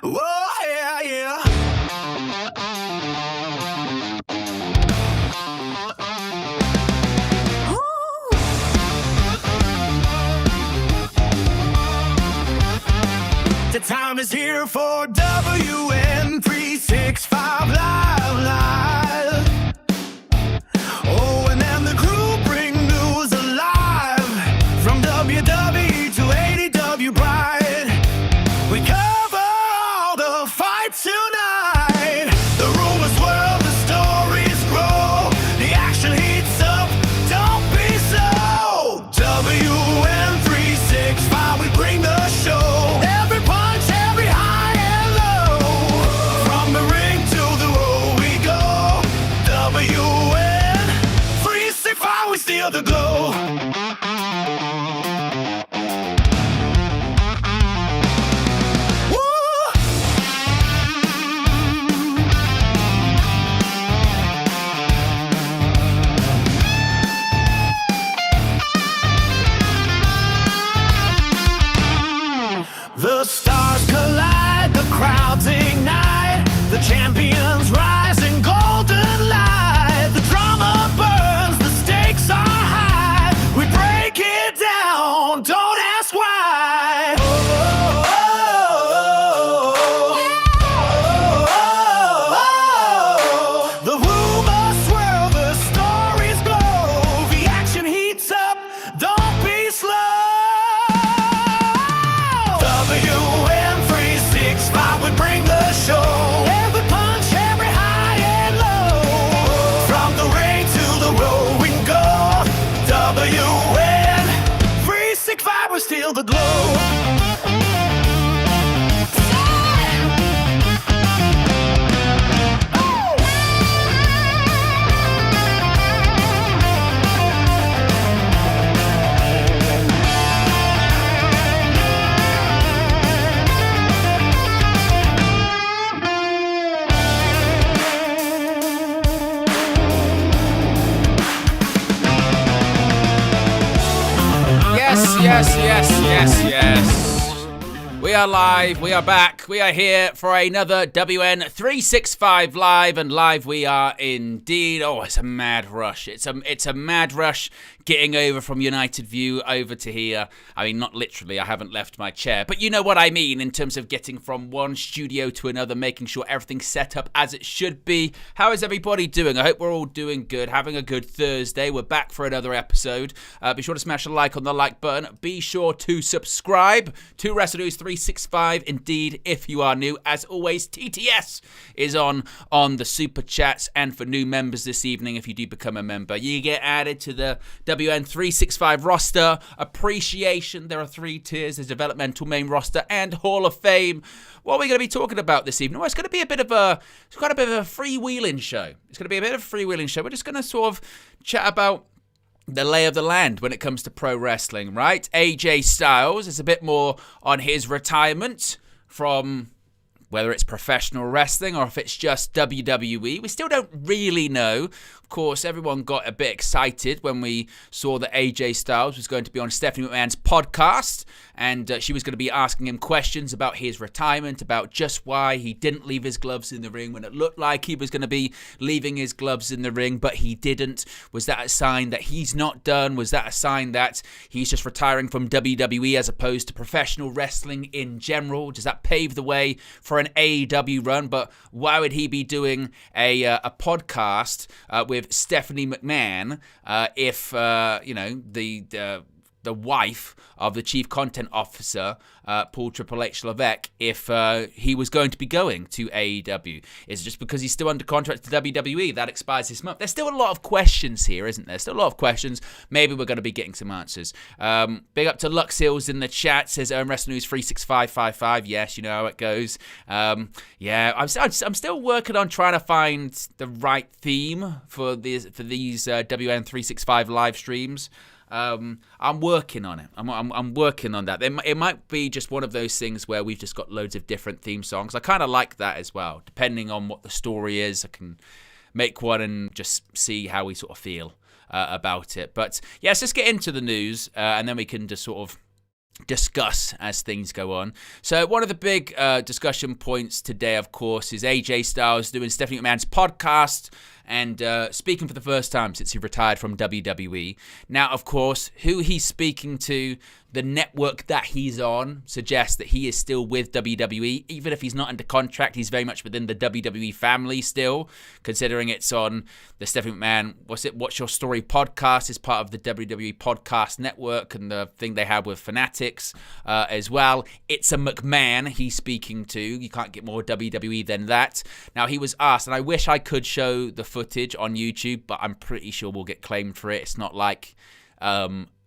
Oh, yeah, yeah. The time is here for WN365 Live. Oh, and then the crew bring news alive. From WWE to AEW Pride, we cover all the fights tonight. The rumors swirl, the stories grow, the action heats up, don't be slow. WN365, we bring the show. Every punch, every high and low. From the ring to the road we go. WN365, we steal the glow. The stars collide, the crowds ignite, the champions rise in golden light. The drama burns, the stakes are high. We break it down, don't ask why. The rumors swirl, the stories glow, the action heats up, don't be slow. WN365, we bring the show. Every punch, every high and low. From the ring to the road we go. WN365, we steal the glow. Yes. We are live. We are back. We are here for another WN365 Live, and live we are indeed. Oh, it's a mad rush. It's a mad rush getting over from United View over to here. I mean, not literally, I haven't left my chair, but you know what I mean in terms of getting from one studio to another, making sure everything's set up as it should be. How is everybody doing? I hope we're all doing good, having a good Thursday. We're back for another episode. Be sure to smash a like on the like button. Be sure to subscribe to Wrestle News 365. Indeed, if you are new, as always, TTS is on the super chats, and for new members this evening, if you do become a member, you get added to the WN365 roster. Appreciation, there are 3 tiers: there's developmental, main roster, and Hall of Fame. What are we going to be talking about this evening? Well, it's going to be a bit of a freewheeling show. We're just going to sort of chat about the lay of the land when it comes to pro wrestling, right? AJ Styles is a bit more on his retirement from whether it's professional wrestling or if it's just WWE. We still don't really know. Of course, everyone got a bit excited when we saw that AJ Styles was going to be on Stephanie McMahon's podcast, and she was going to be asking him questions about his retirement, about just why he didn't leave his gloves in the ring when it looked like he was going to be leaving his gloves in the ring, but he didn't. Was that a sign that he's not done? Was that a sign that he's just retiring from WWE as opposed to professional wrestling in general? Does that pave the way for an AEW run? But why would he be doing a podcast with Stephanie McMahon if the wife of the chief content officer, Paul Triple H Levesque, if he was going to be going to AEW? Is it just because he's still under contract to WWE? That expires this month. There's still a lot of questions here, isn't there? Still a lot of questions. Maybe we're going to be getting some answers. Big up to Lux Hills in the chat, says Wrestling News 36555. Yes, you know how it goes. I'm still working on trying to find the right theme for these WN365 live streams. I'm working on it. I'm working on that. It might be just one of those things where we've just got loads of different theme songs. I kind of like that as well. Depending on what the story is, I can make one and just see how we sort of feel about it. But yes, let's get into the news, and then we can just sort of discuss as things go on. So one of the big discussion points today, of course, is AJ Styles doing Stephanie McMahon's podcast and speaking for the first time since he retired from WWE. Now, of course, who he's speaking to, the network that he's on, suggests that he is still with WWE. Even if he's not under contract, he's very much within the WWE family still, considering it's on the Stephanie McMahon, What's Your Story podcast, is part of the WWE podcast network and the thing they have with Fanatics as well. It's a McMahon he's speaking to. You can't get more WWE than that. Now, he was asked, and I wish I could show the footage on YouTube, but I'm pretty sure we'll get claimed for it. It's not like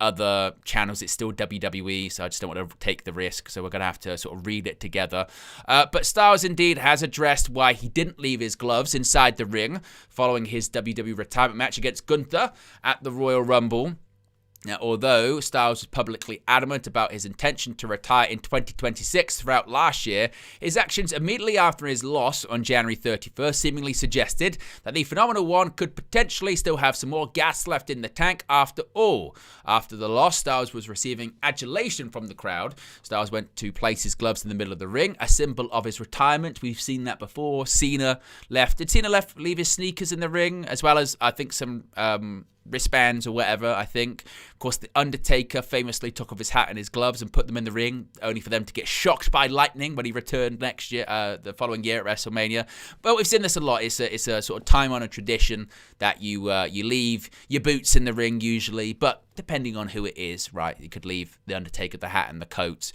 other channels. It's still WWE, so I just don't want to take the risk, so we're going to have to sort of read it together. But Styles indeed has addressed why he didn't leave his gloves inside the ring following his WWE retirement match against Gunther at the Royal Rumble. Now, although Styles was publicly adamant about his intention to retire in 2026 throughout last year, his actions immediately after his loss on January 31st seemingly suggested that the Phenomenal One could potentially still have some more gas left in the tank after all. After the loss, Styles was receiving adulation from the crowd. Styles went to place his gloves in the middle of the ring, a symbol of his retirement. We've seen that before. Cena left. Did Cena leave his sneakers in the ring, as well as, I think, some wristbands or whatever, I think. Of course, The Undertaker famously took off his hat and his gloves and put them in the ring, only for them to get shocked by lightning when he returned next year, the following year at WrestleMania. But we've seen this a lot. It's a sort of time-honored tradition that you leave your boots in the ring usually, but depending on who it is, right? You could leave The Undertaker the hat and the coat,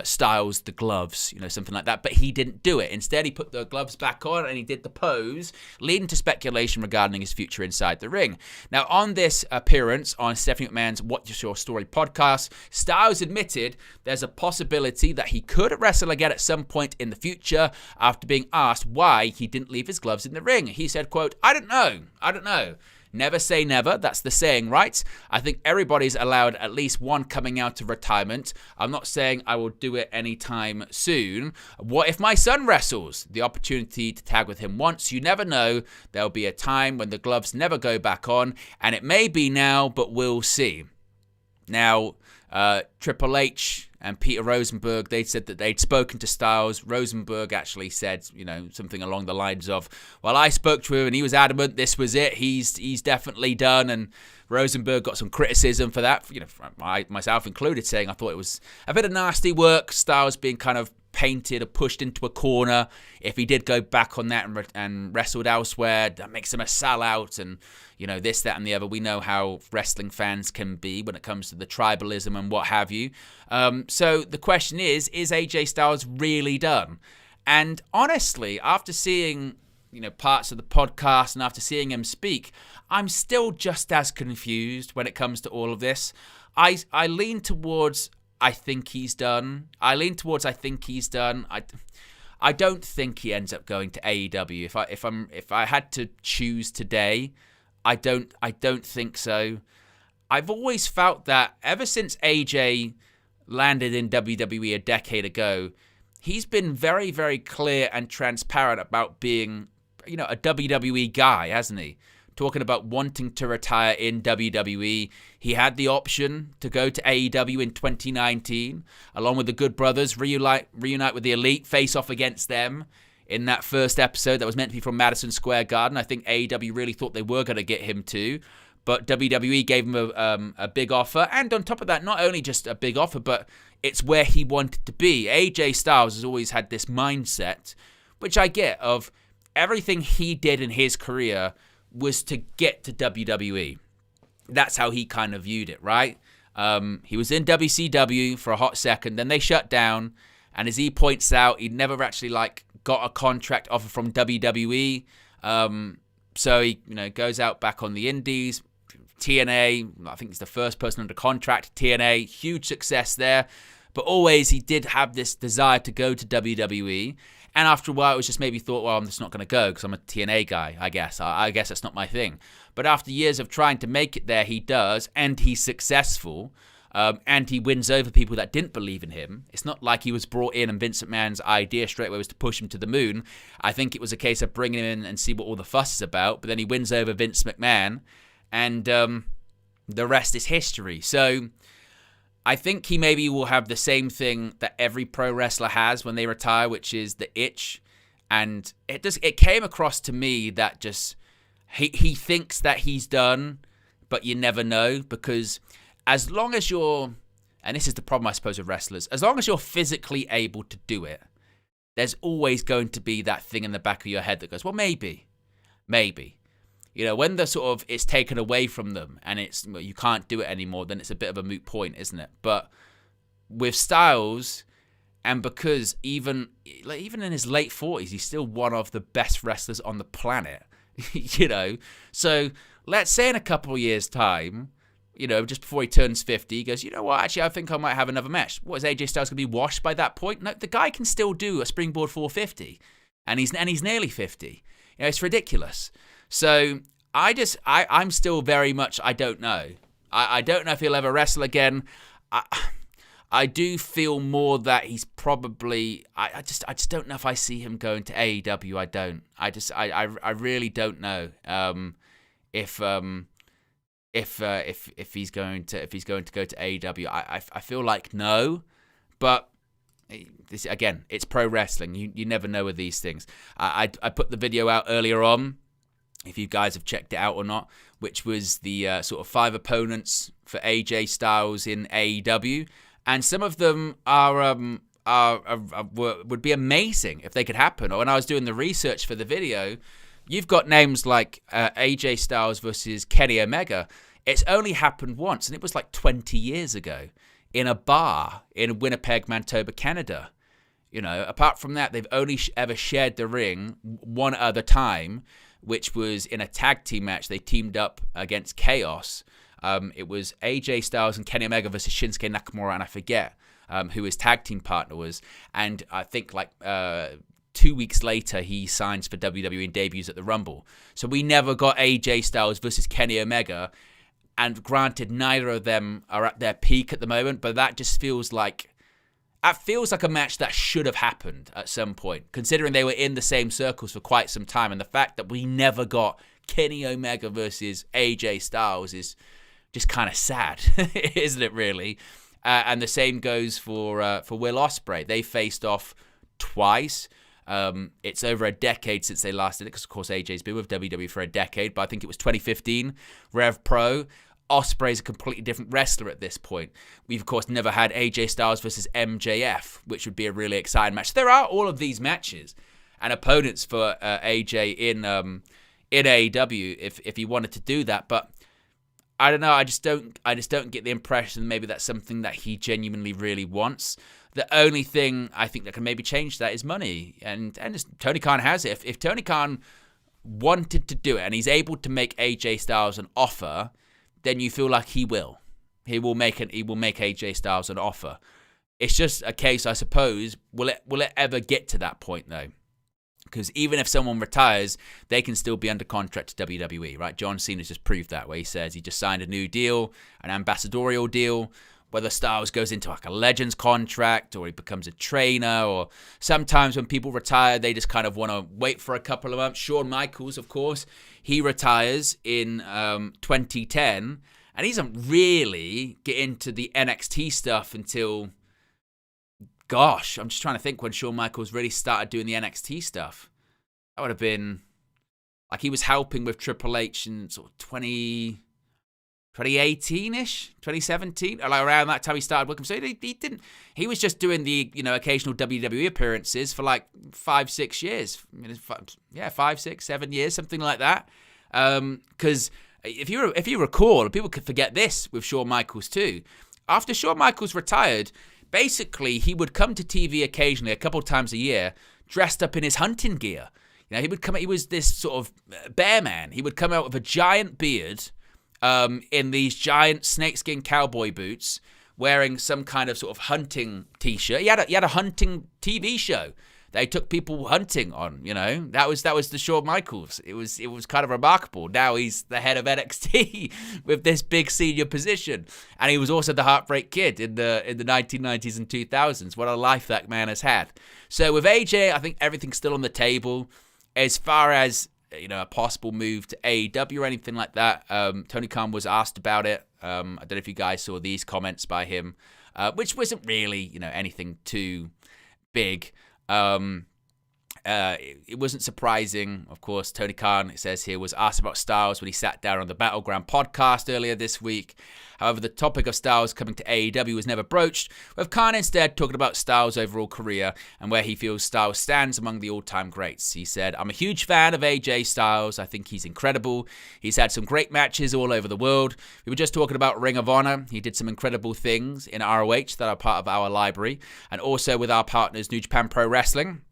Styles the gloves, something like that. But he didn't do it. Instead, he put the gloves back on and he did the pose, leading to speculation regarding his future inside the ring. Now, on this appearance on Stephanie McMahon's What's Your Story podcast, Styles admitted there's a possibility that he could wrestle again at some point in the future after being asked why he didn't leave his gloves in the ring. He said, quote, I don't know. Never say never, that's the saying, right? I think everybody's allowed at least one coming out of retirement. I'm not saying I will do it anytime soon. What if my son wrestles? The opportunity to tag with him once. You never know. There'll be a time when the gloves never go back on, and it may be now, but we'll see. Now, Triple H and Peter Rosenberg, they said that they'd spoken to Styles. Rosenberg actually said, something along the lines of, well, I spoke to him and he was adamant this was it. He's definitely done. And Rosenberg got some criticism for that, myself included, saying I thought it was a bit of nasty work. Styles being kind of painted or pushed into a corner. If he did go back on that and wrestled elsewhere, that makes him a sellout and, this, that, and the other. We know how wrestling fans can be when it comes to the tribalism and what have you. So the question is AJ Styles really done? And honestly, after seeing, parts of the podcast and after seeing him speak, I'm still just as confused when it comes to all of this. I lean towards I think he's done. I don't think he ends up going to AEW. If I had to choose today, I don't think so. I've always felt that ever since AJ landed in WWE a decade ago, he's been very, very clear and transparent about being, a WWE guy, hasn't he? Talking about wanting to retire in WWE. He had the option to go to AEW in 2019, along with the Good Brothers, reunite with the Elite, face off against them in that first episode that was meant to be from Madison Square Garden. I think AEW really thought they were going to get him too, but WWE gave him a big offer. And on top of that, not only just a big offer, but it's where he wanted to be. AJ Styles has always had this mindset, which I get, of everything he did in his career was to get to WWE. That's how he kind of viewed it, right? He was in WCW for a hot second, then they shut down, and as he points out, he never actually got a contract offer from WWE. So he goes out back on the indies. TNA, I think he's the first person under contract. TNA, huge success there. But always he did have this desire to go to WWE. And after a while, it was just maybe thought, well, I'm just not going to go because I'm a TNA guy, I guess. I guess that's not my thing. But after years of trying to make it there, he does, and he's successful, and he wins over people that didn't believe in him. It's not like he was brought in and Vince McMahon's idea straight away was to push him to the moon. I think it was a case of bringing him in and see what all the fuss is about, but then he wins over Vince McMahon, and the rest is history. So I think he maybe will have the same thing that every pro wrestler has when they retire, which is the itch. And it came across to me that just he thinks that he's done, but you never know, because as long as you're, and this is the problem I suppose with wrestlers, as long as you're physically able to do it, there's always going to be that thing in the back of your head that goes, well, maybe. You know, when the sort of it's taken away from them and it's you can't do it anymore, then it's a bit of a moot point, isn't it? But with Styles, and because even in his late 40s, he's still one of the best wrestlers on the planet, you know. So let's say in a couple of years' time, you know, just before he turns 50, he goes, you know what, actually, I think I might have another match. What, is AJ Styles going to be washed by that point? No, the guy can still do a springboard 450, and he's nearly 50. You know, it's ridiculous. So I'm still very much, I don't know. I don't know if he'll ever wrestle again. I do feel more that he's probably, I just don't know if I see him going to AEW. I don't. I really don't know if he's going to go to AEW. I feel like no, but this again, it's pro wrestling. You never know with these things. I put the video out earlier on, if you guys have checked it out or not, which was the sort of 5 opponents for AJ Styles in AEW, and some of them would be amazing if they could happen. Or when I was doing the research for the video, you've got names like AJ Styles versus Kenny Omega. It's only happened once, and it was like 20 years ago in a bar in Winnipeg, Manitoba, Canada. You know, apart from that, they've only ever shared the ring one other time, which was in a tag team match. They teamed up against Chaos. It was AJ Styles and Kenny Omega versus Shinsuke Nakamura, and I forget who his tag team partner was. And I think like 2 weeks later, he signs for WWE and debuts at the Rumble. So we never got AJ Styles versus Kenny Omega. And granted, neither of them are at their peak at the moment, but that just feels like a match that should have happened at some point, considering they were in the same circles for quite some time. And the fact that we never got Kenny Omega versus AJ Styles is just kind of sad, isn't it, really? And the same goes for Will Ospreay. They faced off twice. It's over a decade since they last did it, because, of course, AJ's been with WWE for a decade, but I think it was 2015, Rev Pro. Ospreay's a completely different wrestler at this point. We've, of course, never had AJ Styles versus MJF, which would be a really exciting match. There are all of these matches and opponents for AJ in AEW if he wanted to do that, but I don't know. I just don't get the impression maybe that's something that he genuinely really wants. The only thing I think that can maybe change that is money, and Tony Khan has it. If Tony Khan wanted to do it and he's able to make AJ Styles an offer, then you feel like he will. He will make AJ Styles an offer. It's just a case, I suppose. Will it ever get to that point though? Because even if someone retires, they can still be under contract to WWE, right? John Cena's just proved that, where he says he just signed a new deal, an ambassadorial deal. Whether Styles goes into like a Legends contract or he becomes a trainer, or sometimes when people retire, they just kind of want to wait for a couple of months. Shawn Michaels, of course, he retires in 2010, and he doesn't really get into the NXT stuff until, gosh, I'm just trying to think when Shawn Michaels really started doing the NXT stuff. That would have been, like, he was helping with Triple H in sort of 2018-ish, 2017, like around that time he started working. So he was just doing the, occasional WWE appearances for like 5-6 years. 5, 6, 7 years, something like that. Because if you recall, people could forget this with Shawn Michaels too. After Shawn Michaels retired, basically he would come to TV occasionally, a couple of times a year, dressed up in his hunting gear. He was this sort of bear man. He would come out with a giant beard, in these giant snakeskin cowboy boots, wearing some kind of sort of hunting t-shirt. He had a hunting TV show. They took people hunting on, That was the Shawn Michaels. It was kind of remarkable. Now he's the head of NXT with this big senior position. And he was also the Heartbreak Kid in the 1990s and 2000s. What a life that man has had. So with AJ, I think everything's still on the table. As far as a possible move to AEW or anything like that. Tony Khan was asked about it. I don't know if you guys saw these comments by him, which wasn't really, anything too big. It wasn't surprising. Of course, Tony Khan, it says here, was asked about Styles when he sat down on the Battleground podcast earlier this week. However, the topic of Styles coming to AEW was never broached, with Khan instead talking about Styles' overall career and where he feels Styles stands among the all-time greats. He said, "I'm a huge fan of AJ Styles. I think he's incredible. He's had some great matches all over the world. We were just talking about Ring of Honor. He did some incredible things in ROH that are part of our library, and also with our partners New Japan Pro Wrestling.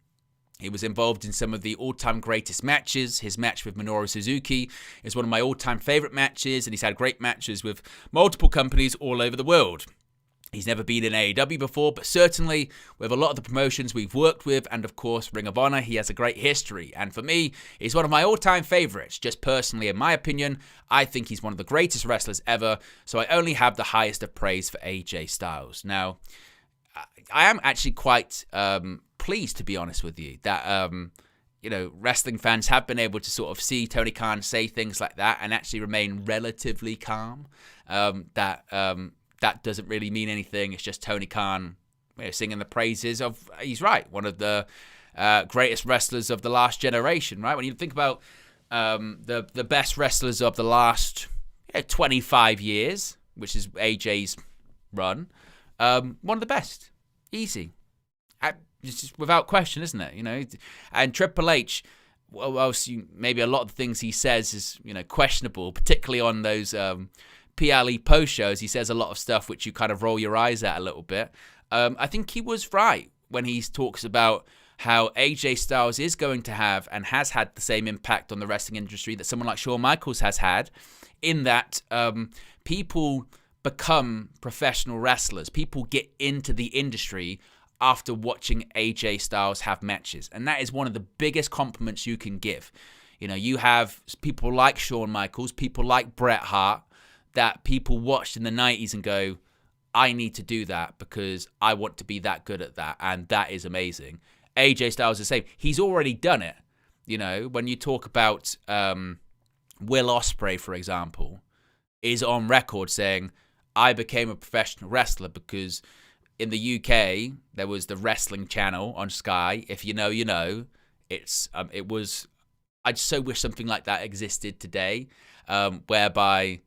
He was involved in some of the all-time greatest matches. His match with Minoru Suzuki is one of my all-time favorite matches, and he's had great matches with multiple companies all over the world. He's never been in AEW before, but certainly with a lot of the promotions we've worked with, and of course Ring of Honor, he has a great history. And for me, he's one of my all-time favorites. Just personally, in my opinion, I think he's one of the greatest wrestlers ever, so I only have the highest of praise for AJ Styles." Now, I am actually quite pleased, to be honest with you, that wrestling fans have been able to sort of see Tony Khan say things like that and actually remain relatively calm. That doesn't really mean anything. It's just Tony Khan singing the praises of, he's right, one of the greatest wrestlers of the last generation, right? When you think about the best wrestlers of the last 25 years, which is AJ's run, one of the best. Easy. It's just without question, isn't it? And Triple H, maybe a lot of the things he says is, questionable, particularly on those PLE post shows. He says a lot of stuff which you kind of roll your eyes at a little bit. I think he was right when he talks about how AJ Styles is going to have and has had the same impact on the wrestling industry that someone like Shawn Michaels has had, in that people become professional wrestlers. People get into the industry after watching AJ Styles have matches. And that is one of the biggest compliments you can give. You have people like Shawn Michaels, people like Bret Hart, that people watched in the 90s and go, I need to do that because I want to be that good at that. And that is amazing. AJ Styles is the same. He's already done it. When you talk about Will Ospreay, for example, is on record saying, I became a professional wrestler because in the UK, there was the Wrestling Channel on Sky. If you know, you know. It was. I just so wish something like that existed today, whereby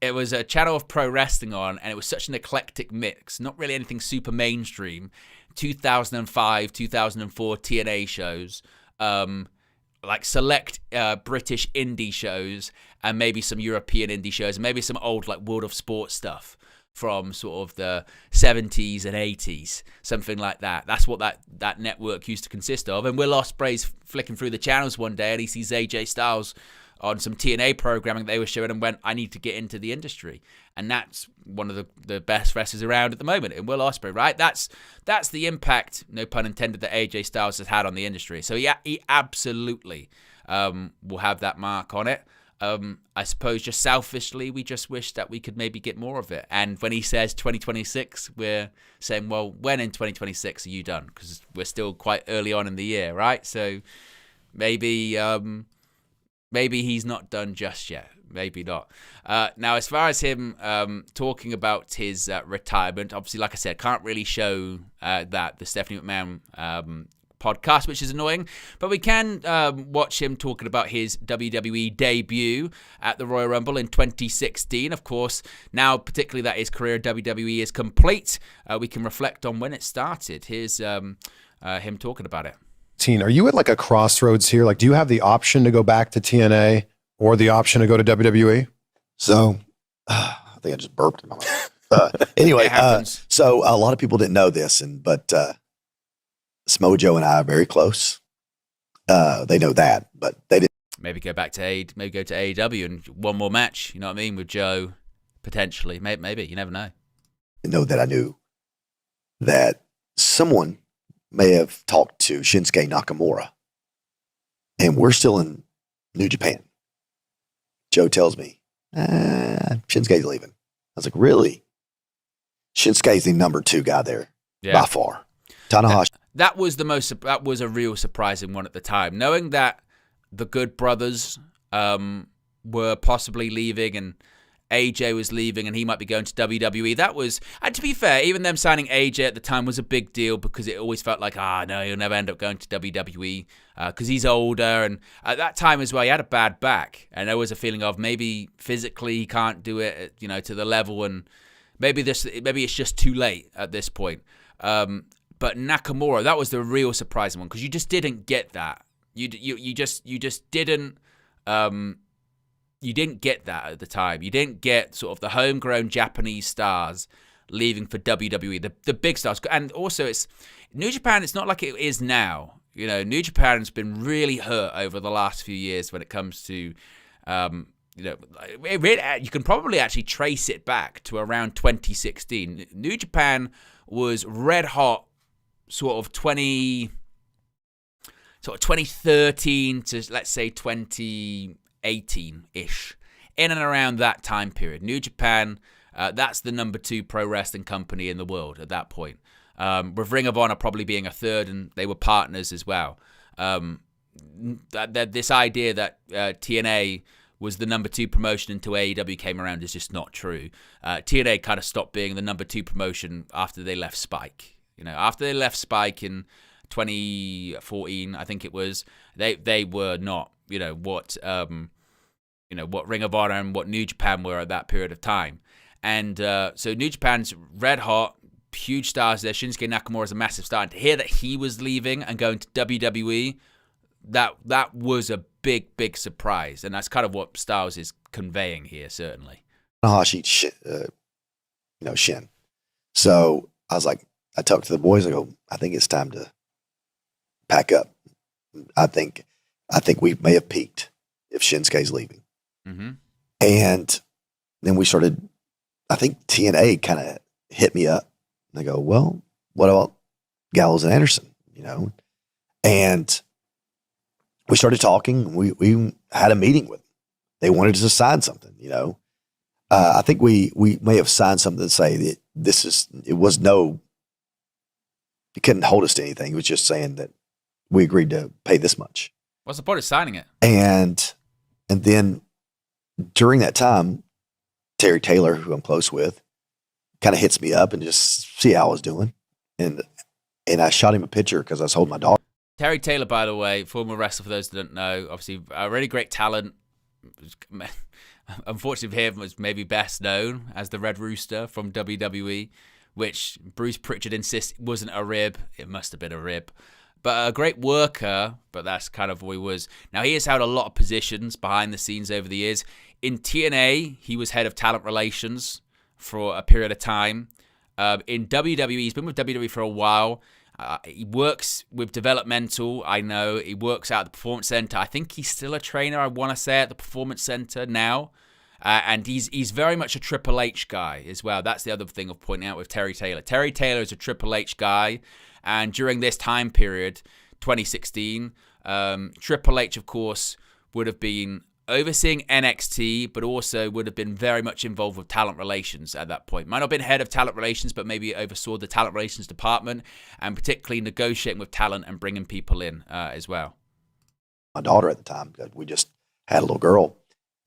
it was a channel of pro wrestling on, and it was such an eclectic mix. Not really anything super mainstream. 2005, 2004 TNA shows, like select British indie shows, and maybe some European indie shows, and maybe some old like World of Sport stuff from sort of the 70s and 80s, something like that. That's what that network used to consist of. And Will Ospreay's flicking through the channels one day, and he sees AJ Styles on some TNA programming they were showing, and went, I need to get into the industry. And that's one of the best wrestlers around at the moment, in Will Ospreay, right? That's the impact, no pun intended, that AJ Styles has had on the industry. So yeah, he absolutely will have that mark on it. I suppose just selfishly, we just wish that we could maybe get more of it. And when he says 2026, we're saying, well, when in 2026 are you done? Because we're still quite early on in the year, right? So maybe he's not done just yet. Maybe not. Now, as far as him talking about his retirement, obviously, like I said, can't really show the Stephanie McMahon podcast, which is annoying, but we can watch him talking about his WWE debut at the Royal Rumble in 2016. Of course, now particularly that his career at WWE is complete, we can reflect on when it started. Here's him talking about it. Are you at like a crossroads here? Like, do you have the option to go back to TNA or the option to go to WWE? So I think I just burped in my mouth. Anyway, so a lot of people didn't know this, but Smojo and I are very close. They know that, but they didn't. Maybe go back to maybe go to AEW and one more match. You know what I mean, with Joe potentially. Maybe you never know. Know that I knew that someone may have talked to Shinsuke Nakamura, and we're still in New Japan. Joe tells me, Shinsuke's leaving. I was like, really? Shinsuke's the number 2 guy there by far. Tanahashi. That was a real surprising one at the time. Knowing that the Good Brothers were possibly leaving, and AJ was leaving, and he might be going to WWE. That was, and to be fair, even them signing AJ at the time was a big deal because it always felt like, no, he'll never end up going to WWE because he's older. And at that time as well, he had a bad back, and there was a feeling of maybe physically he can't do it, to the level, and maybe it's just too late at this point. But Nakamura, that was the real surprising one because you just didn't get that. You just didn't. You didn't get that at the time. You didn't get sort of the homegrown Japanese stars leaving for WWE, the big stars. And also, it's New Japan. It's not like it is now. New Japan's been really hurt over the last few years when it comes to, you can probably actually trace it back to around 2016. New Japan was red hot, sort of 2013 to let's say 2018-ish, in and around that time period. New Japan, that's the number 2 pro wrestling company in the world at that point. With Ring of Honor probably being a third, and they were partners as well. This idea that TNA was the number 2 promotion until AEW came around is just not true. TNA kind of stopped being the number 2 promotion after they left Spike. After they left Spike in 2014, I think it was, they were not, what Ring of Honor and what New Japan were at that period of time. And so New Japan's red hot, huge stars there. Shinsuke Nakamura is a massive star. And to hear that he was leaving and going to WWE, that was a big, big surprise. And that's kind of what Styles is conveying here, certainly. Tanahashi, Shin. So I was like, I talked to the boys. I go, I think it's time to pack up. I think we may have peaked if Shinsuke's leaving. Mm-hmm. And then we started, I think TNA kind of hit me up. And I go, well, what about Gallows and Anderson? And we started talking. We had a meeting with them. They wanted us to sign something, I think we may have signed something to say that it couldn't hold us to anything. It was just saying that we agreed to pay this much. What's the point of signing it? And then during that time, Terry Taylor, who I'm close with, kind of hits me up and just see how I was doing. And I shot him a picture because I was holding my dog. Terry Taylor, by the way, former wrestler, for those that don't know, obviously a really great talent. Unfortunately for him, was maybe best known as the Red Rooster from WWE, which Bruce Pritchard insists wasn't a rib. It must have been a rib. But a great worker, but that's kind of who he was. Now, he has held a lot of positions behind the scenes over the years. In TNA, he was head of talent relations for a period of time. In WWE, he's been with WWE for a while. He works with developmental, I know. He works out at the Performance Center. I think he's still a trainer, I want to say, at the Performance Center now. And he's very much a Triple H guy as well. That's the other thing of pointing out with Terry Taylor. Terry Taylor is a Triple H guy. And during this time period, 2016, Triple H, of course, would have been overseeing NXT, but also would have been very much involved with talent relations at that point. Might not have been head of talent relations, but maybe oversaw the talent relations department and particularly negotiating with talent and bringing people in as well. My daughter at the time, we just had a little girl.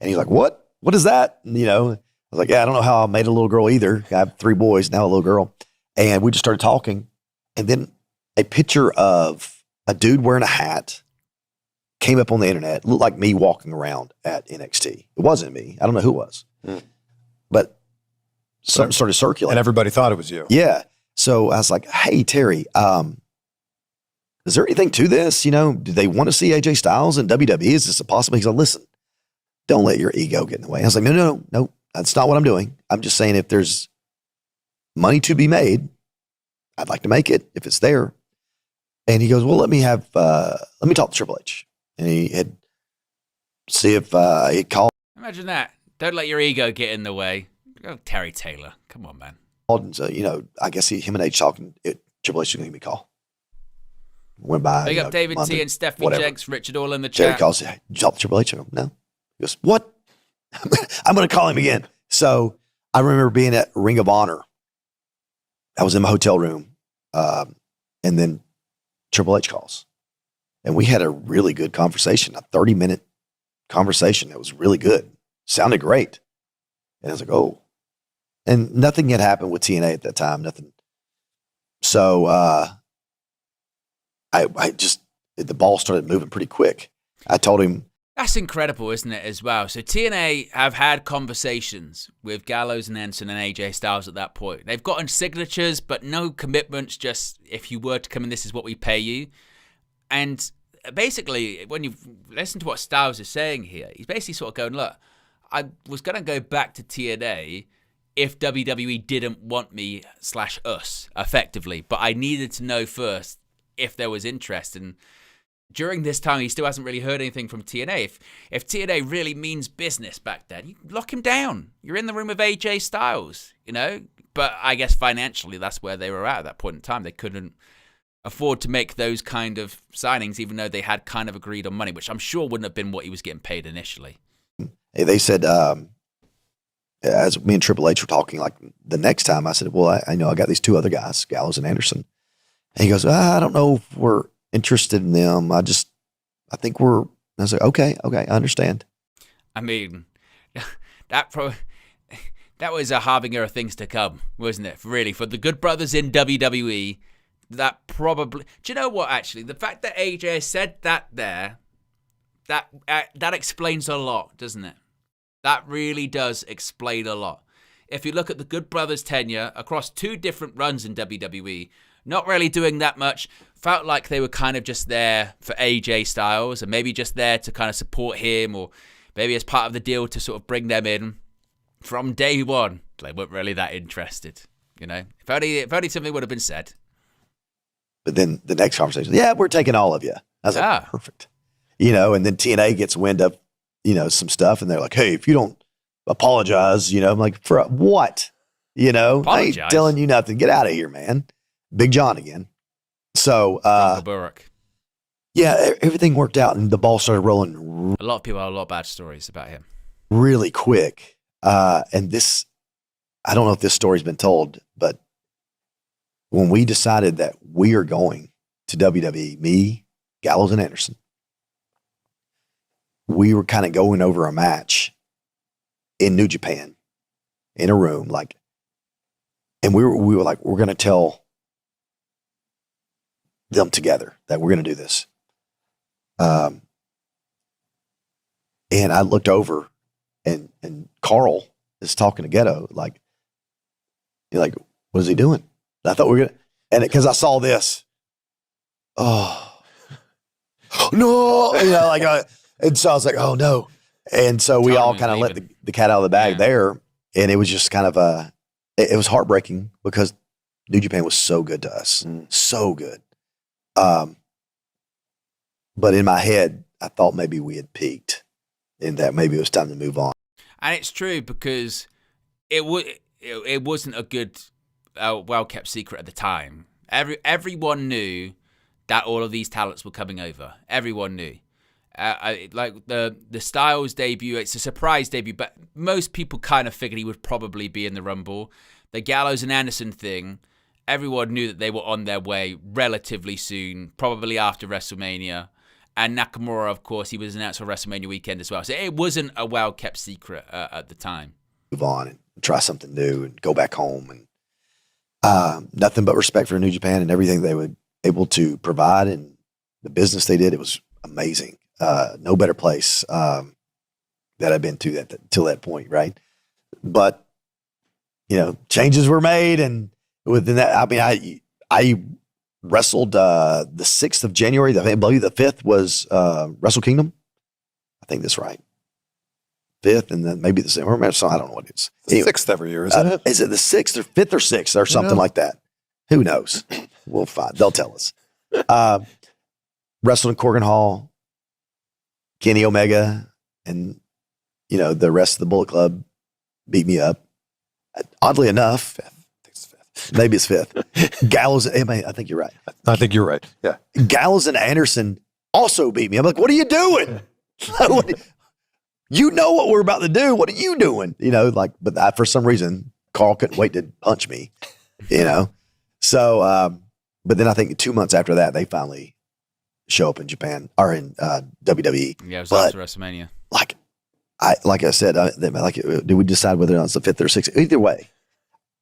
And he's like, what? What is that? And, I was like, yeah, I don't know how I made a little girl either. I have 3 boys, now a little girl. And we just started talking. And then a picture of a dude wearing a hat came up on the internet. It looked like me walking around at NXT. It wasn't me. I don't know who it was. But something started circulating. And everybody thought it was you. Yeah. So I was like, hey, Terry, is there anything to this? Do they want to see AJ Styles in WWE? Is this a possibility? He's like, listen, don't let your ego get in the way. I was like, no, that's not what I'm doing. I'm just saying if there's money to be made, I'd like to make it if it's there. And he goes, well, let me talk to Triple H. And he had see if he'd call. Imagine that. Don't let your ego get in the way. Oh, Terry Taylor. Come on, man. And so, I guess him and H talking, Triple H was going to give me a call. Went by. Big up David T and Stephanie Jenks, Richard all in the Jerry chat. calls, hey, did you talk to Triple H? I go, no. He goes, what? I'm going to call him again. So I remember being at Ring of Honor. I was in my hotel room. And then Triple H calls. And we had a really good conversation, a 30-minute conversation that was really good. Sounded great. And I was like, oh. And nothing had happened with TNA at that time, nothing. So I just, the ball started moving pretty quick. I told him. That's incredible, isn't it, as well? So TNA have had conversations with Gallows and Anderson and AJ Styles at that point. They've gotten signatures, but no commitments, just if you were to come in, this is what we pay you. And basically, when you listen to what Styles is saying here, he's basically sort of going, look, I was going to go back to TNA if WWE didn't want me / us, effectively. But I needed to know first if there was interest. And during this time, he still hasn't really heard anything from TNA. If TNA really means business back then, you lock him down. You're in the room with AJ Styles, you know? But I guess financially, that's where they were at that point in time. They couldn't afford to make those kind of signings, even though they had kind of agreed on money, which I'm sure wouldn't have been what he was getting paid initially. They said, as me and Triple H were talking, like the next time, I said, well, I know I got these two other guys, Gallows and Anderson. And he goes, I don't know if we're interested in them. I think we're, I was like, okay, I understand. I mean, that was a harbinger of things to come, wasn't it? Really, for the Good Brothers in WWE, that probably, do you know what, actually? The fact that AJ said that there, that explains a lot, doesn't it? That really does explain a lot. If you look at the Good Brothers tenure across 2 different runs in WWE, not really doing that much, felt like they were kind of just there for AJ Styles and maybe just there to kind of support him, or maybe as part of the deal to sort of bring them in. From day one, they weren't really that interested, you know? If only something would have been said. But then the next conversation, yeah, we're taking all of you. I was like, perfect. You know, and then TNA gets wind of, you know, some stuff, and they're like, hey, if you don't apologize, you know, I'm like, for what? You know, Apologize. I ain't telling you nothing. Get out of here, man. Big John again. So, yeah, everything worked out, and the ball started rolling. A lot of people have a lot of bad stories about him. Really quick. And this, I don't know if this story's been told, but when we decided that we are going to WWE, me, Gallows, and Anderson, we were kind of going over a match in New Japan in a room, like, and we were like, we're going to tell them together that we're going to do this. And I looked over, and Carl is talking to Ghetto, like, you're like, what is he doing? I thought we were going to, and because I saw this, oh, no, you know, like, and so I was like, oh no. And so we all kind of let the cat out of the bag there. And it was just kind of it was heartbreaking because New Japan was so good to us. So good. But in my head, I thought maybe we had peaked and that maybe it was time to move on. And it's true, because it wasn't a good, well-kept secret at the time. Everyone knew that all of these talents were coming over. Everyone knew. Like the Styles debut, it's a surprise debut, but most people kind of figured he would probably be in the Rumble. The Gallows and Anderson thing, everyone knew that they were on their way relatively soon, probably after WrestleMania. And Nakamura, of course, he was announced for WrestleMania weekend as well. So it wasn't a well-kept secret at the time. Move on and try something new and go back home. And nothing but respect for New Japan and everything they were able to provide, and the business they did. It was amazing. No better place that I've been to till that point, right? But, you know, changes were made, and within that, I mean, I wrestled the 6th of January. I believe the 5th was Wrestle Kingdom. I think that's right. 5th, and then maybe the 7th. So I don't know what it is. Anyway, 6th every year, isn't it? Is it the 6th or 5th or 6th or something like that? Who knows? We'll find. They'll tell us. Wrestled in Corgan Hall. Kenny Omega and, you know, the rest of the Bullet Club beat me up. Oddly enough, maybe it's 5th. Gallows, I think you're right. I think you're right. Yeah. Gallows and Anderson also beat me. I'm like, what are you doing? You know what we're about to do. What are you doing? You know, like, but for some reason, Carl couldn't wait to punch me, you know? So, but then I think 2 months after that, they finally show up in Japan or in WWE. Yeah, it was but after WrestleMania. like I said, did we decide whether or not it's the 5th or 6th? Either way,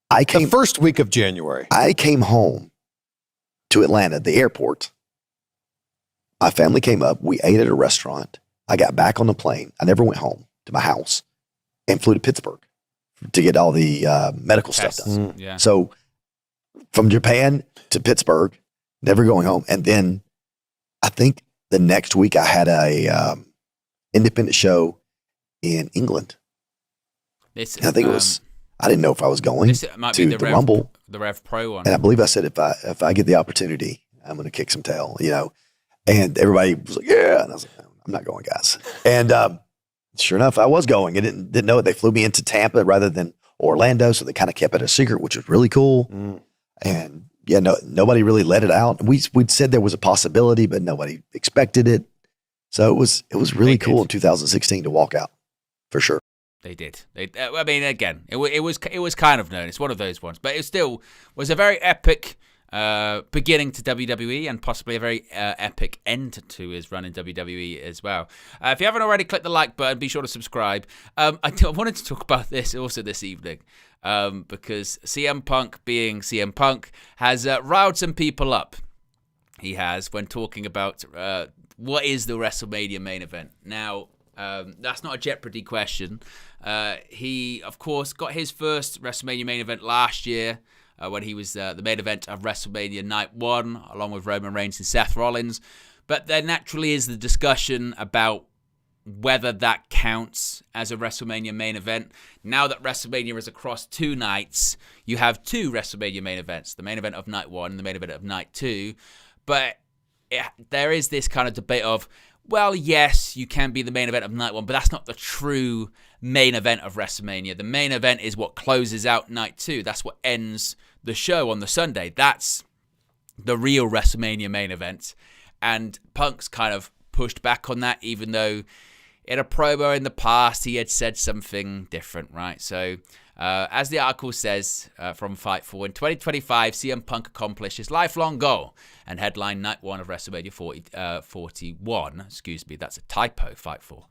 The first week of January. I came home to Atlanta, the airport. My family came up. We ate at a restaurant. I got back on the plane. I never went home to my house and flew to Pittsburgh to get all the medical stuff done. Yeah. So from Japan to Pittsburgh, never going home. And then I think the next week I had a independent show in England. I think it was, I didn't know if I was going This might to be the Rumble. the Rev Pro one. And I believe I said, if I get the opportunity, I'm going to kick some tail, and everybody was like, yeah. And I was like, no, I'm not going, guys. And sure enough, I was going. I didn't know it. They flew me into Tampa rather than Orlando. So they kind of kept it a secret, which was really cool. And yeah, nobody really let it out. We'd said there was a possibility, but nobody expected it. So it was really cool in 2016 to walk out, for sure. They did. I mean, again, it was kind of known. It's one of those ones, but it still was a very epic beginning to WWE and possibly a very epic end to his run in WWE as well. If you haven't already, click the like button. Be sure to subscribe. I wanted to talk about this also this evening because CM Punk, being CM Punk, has riled some people up. He has, when talking about what is the WrestleMania main event. Now, that's not a Jeopardy question. He, of course, got his first WrestleMania main event last year when he was the main event of WrestleMania Night 1, along with Roman Reigns and Seth Rollins. But there naturally is the discussion about whether that counts as a WrestleMania main event. Now that WrestleMania is across 2 nights, you have 2 WrestleMania main events, the main event of Night 1 and the main event of Night 2. But there is this kind of debate of, well, yes, you can be the main event of Night 1, but that's not the true main event of WrestleMania. The main event is what closes out Night 2. That's what ends the show on the Sunday. That's the real WrestleMania main event. And Punk's kind of pushed back on that, even though in a promo in the past he had said something different, right? So, as the article says from Fightful, in 2025, CM Punk accomplished his lifelong goal and headlined Night 1 of WrestleMania 41. Excuse me, that's a typo, Fightful.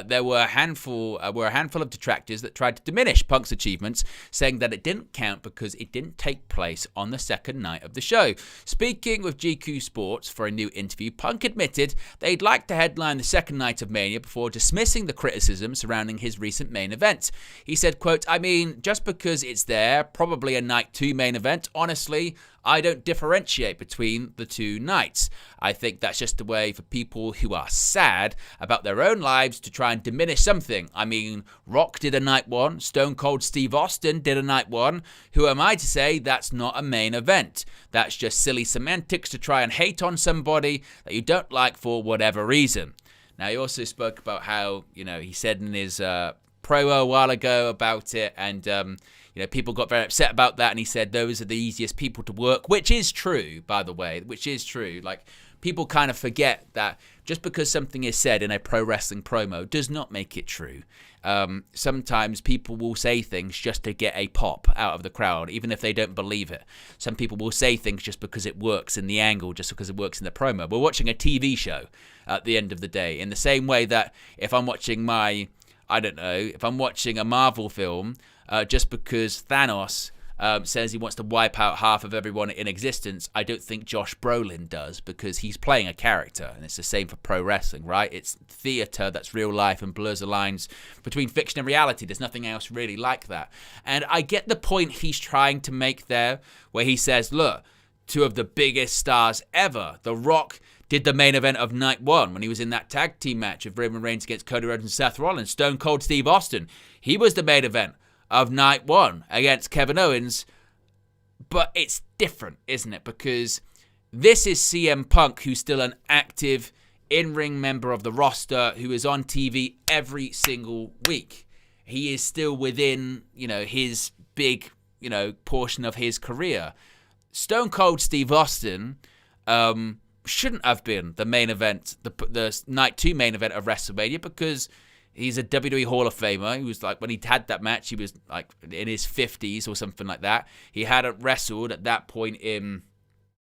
There were a handful of detractors that tried to diminish Punk's achievements, saying that it didn't count because it didn't take place on the second night of the show. Speaking with GQ Sports for a new interview, Punk admitted they'd like to headline the second night of Mania before dismissing the criticism surrounding his recent main event. He said, quote, I mean, just because it's there, probably a Night 2 main event, honestly, I don't differentiate between the 2 nights. I think that's just a way for people who are sad about their own lives to try and diminish something. I mean, Rock did a Night 1, Stone Cold Steve Austin did a Night 1. Who am I to say that's not a main event? That's just silly semantics to try and hate on somebody that you don't like for whatever reason. Now, he also spoke about how, he said in his promo a while ago about it, and people got very upset about that, and he said those are the easiest people to work, which is true, by the way, which is true. Like, people kind of forget that just because something is said in a pro wrestling promo does not make it true. Sometimes people will say things just to get a pop out of the crowd, even if they don't believe it. Some people will say things just because it works in the angle, just because it works in the promo. We're watching a TV show at the end of the day, in the same way that if I'm watching if I'm watching a Marvel film, just because Thanos says he wants to wipe out half of everyone in existence, I don't think Josh Brolin does, because he's playing a character, and it's the same for pro wrestling, right? It's theater that's real life and blurs the lines between fiction and reality. There's nothing else really like that. And I get the point he's trying to make there, where he says, look, 2 of the biggest stars ever, The Rock did the main event of Night 1 when he was in that tag team match of Roman Reigns against Cody Rhodes and Seth Rollins. Stone Cold Steve Austin, he was the main event of Night 1 against Kevin Owens. But it's different, isn't it? Because this is CM Punk, who's still an active in-ring member of the roster, who is on TV every single week. He is still within, his big, portion of his career. Stone Cold Steve Austin shouldn't have been the main event, the Night 2 main event of WrestleMania, because he's a WWE Hall of Famer. He was like, when he had that match, he was like in his 50s or something like that. He hadn't wrestled at that point in